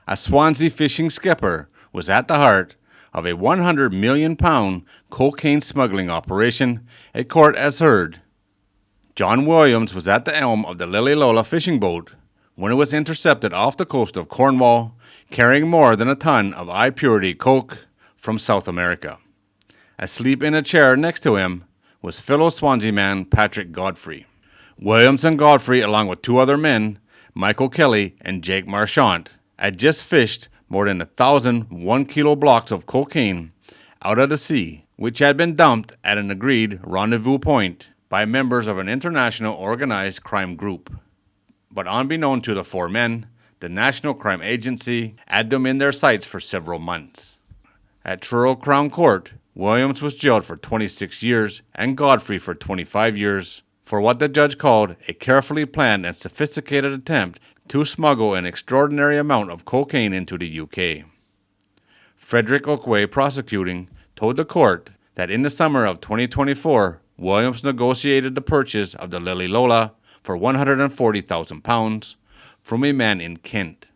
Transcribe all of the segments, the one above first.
A Swansea fishing skipper was at the heart of a 100 million pound cocaine smuggling operation, a court has heard. John Williams was at the helm of the Lily Lola fishing boat when it was intercepted off the coast of Cornwall, carrying more than a ton of high-purity coke from South America. Asleep in a chair next to him was fellow Swansea man Patrick Godfrey. Williams and Godfrey, along with two other men, Michael Kelly and Jake Marchant, had just fished more than 1,000 1-kilo blocks of cocaine out of the sea, which had been dumped at an agreed rendezvous point by members of an international organized crime group. But unbeknown to the four men, the National Crime Agency had them in their sights for several months. At Truro Crown Court, Williams was jailed for 26 years and Godfrey for 25 years for what the judge called a carefully planned and sophisticated attempt to smuggle an extraordinary amount of cocaine into the UK. Frederick Oakway, prosecuting, told the court that in the summer of 2024, Williams negotiated the purchase of the Lily Lola for £140,000 from a man in Kent.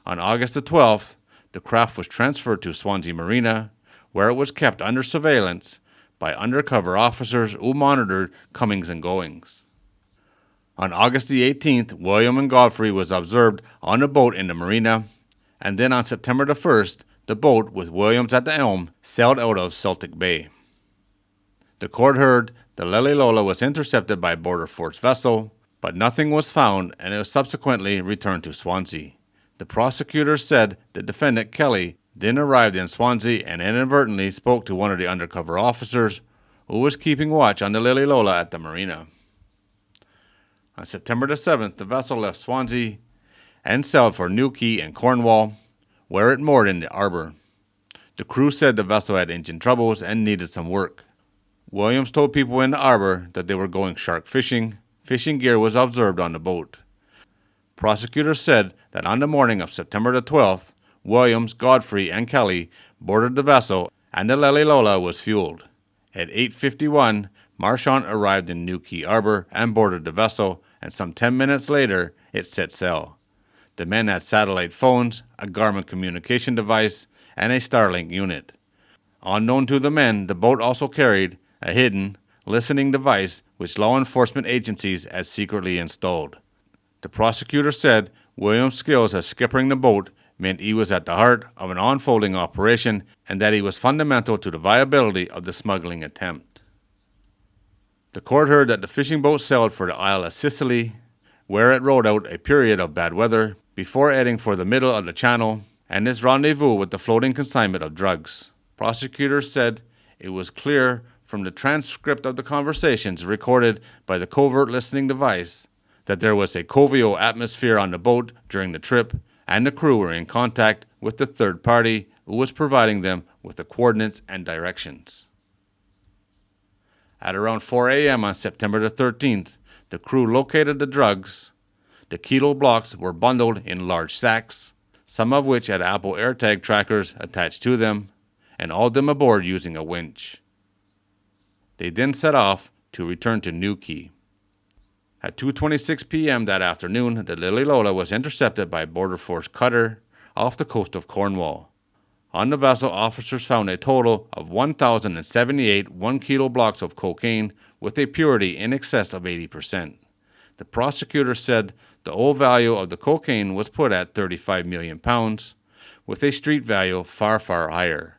On August the 12th, the craft was transferred to Swansea Marina, where it was kept under surveillance by undercover officers who monitored comings and goings. On August the 18th, William and Godfrey was observed on a boat in the marina, and then on September the 1st, the boat, with Williams at the helm, sailed out of Celtic Bay. The court heard the Lily Lola was intercepted by a border force vessel, but nothing was found and it was subsequently returned to Swansea. The prosecutor said the defendant, Kelly, then arrived in Swansea and inadvertently spoke to one of the undercover officers who was keeping watch on the Lily Lola at the marina. On September the 7th, the vessel left Swansea and sailed for Newquay in Cornwall, where it moored in the harbour. The crew said the vessel had engine troubles and needed some work. Williams told people in the harbour that they were going shark fishing. Fishing gear was observed on the boat. Prosecutors said that on the morning of September the 12th, Williams, Godfrey, and Kelly boarded the vessel and the Lily Lola was fueled. At 8:51, Marchant arrived in Newquay Harbour and boarded the vessel, and some 10 minutes later, it set sail. The men had satellite phones, a Garmin communication device, and a Starlink unit. Unknown to the men, the boat also carried a hidden, listening device which law enforcement agencies had secretly installed. The prosecutor said Williams' skills as skippering the boat meant he was at the heart of an unfolding operation and that he was fundamental to the viability of the smuggling attempt. The court heard that the fishing boat sailed for the Isle of Sicily, where it rode out a period of bad weather before heading for the middle of the channel and its rendezvous with the floating consignment of drugs. Prosecutors said it was clear from the transcript of the conversations recorded by the covert listening device that there was a covio atmosphere on the boat during the trip, and the crew were in contact with the third party who was providing them with the coordinates and directions. At around 4 a.m. on September the 13th, the crew located the drugs. The kilo blocks were bundled in large sacks, some of which had Apple AirTag trackers attached to them, and hauled them aboard using a winch. They then set off to return to Newquay. At 2:26 p.m. that afternoon, the Lily Lola was intercepted by a border force cutter off the coast of Cornwall. On the vessel, officers found a total of 1,078 1-kilo blocks of cocaine with a purity in excess of 80%. The prosecutor said the whole value of the cocaine was put at £35 million, with a street value far, far higher.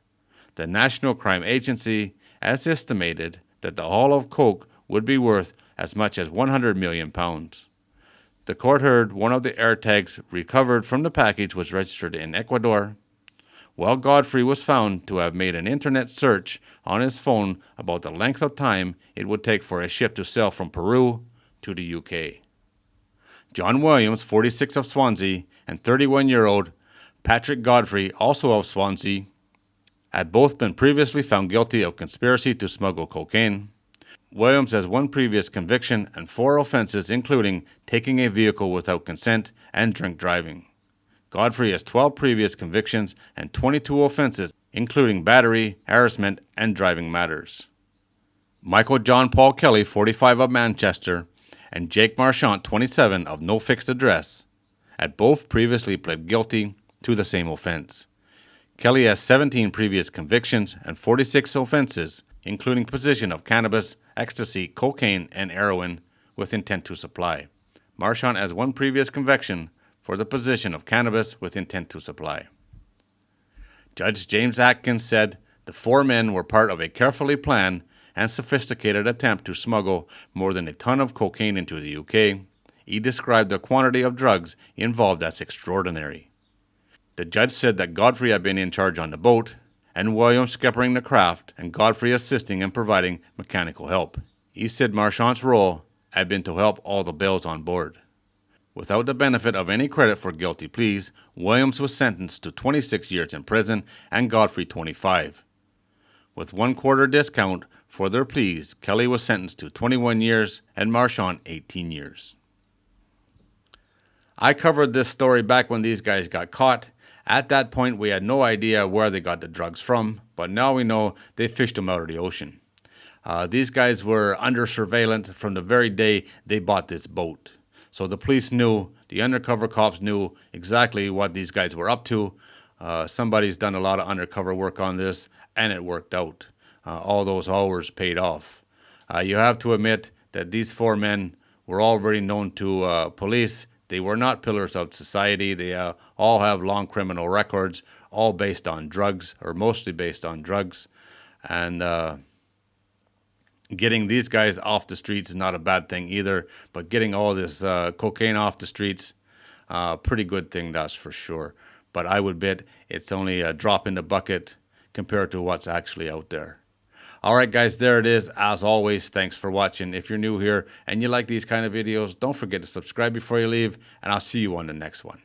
The National Crime Agency has estimated that the haul of coke would be worth as much as £100 million. The court heard one of the AirTags recovered from the package was registered in Ecuador, while Godfrey was found to have made an internet search on his phone about the length of time it would take for a ship to sail from Peru to the UK. John Williams, 46 of Swansea, and 31-year-old Patrick Godfrey, also of Swansea, had both been previously found guilty of conspiracy to smuggle cocaine. Williams has one previous conviction and 4 offenses, including taking a vehicle without consent and drink driving. Godfrey has 12 previous convictions and 22 offenses, including battery, harassment, and driving matters. Michael John Paul Kelly, 45 of Manchester, and Jake Marchant, 27 of no fixed address, had both previously pled guilty to the same offense. Kelly has 17 previous convictions and 46 offenses, including possession of cannabis, ecstasy, cocaine, and heroin with intent to supply. Marchant has 1 previous conviction for the possession of cannabis with intent to supply. Judge James Atkins said the 4 men were part of a carefully planned and sophisticated attempt to smuggle more than a ton of cocaine into the UK. He described the quantity of drugs involved as extraordinary. The judge said that Godfrey had been in charge on the boat, and Williams skeppering the craft, and Godfrey assisting and providing mechanical help. He said Marchant's role had been to help all the bells on board. Without the benefit of any credit for guilty pleas, Williams was sentenced to 26 years in prison and Godfrey 25. With 1/4 discount for their pleas, Kelly was sentenced to 21 years and Marchant 18 years. I covered this story back when these guys got caught. At that point, we had no idea where they got the drugs from, but now we know they fished them out of the ocean. These guys were under surveillance from the very day they bought this boat. So the police knew, the undercover cops knew exactly what these guys were up to. Somebody's done a lot of undercover work on this, and it worked out. All those hours paid off. You have to admit that these 4 men were already known to police. They were not pillars of society. They all have long criminal records, all based on drugs, or mostly based on drugs. And getting these guys off the streets is not a bad thing either, but getting all this cocaine off the streets, pretty good thing, that's for sure. But I would bet it's only a drop in the bucket compared to what's actually out there. All right, guys, there it is. As always, thanks for watching. If you're new here and you like these kind of videos, don't forget to subscribe before you leave, and I'll see you on the next one.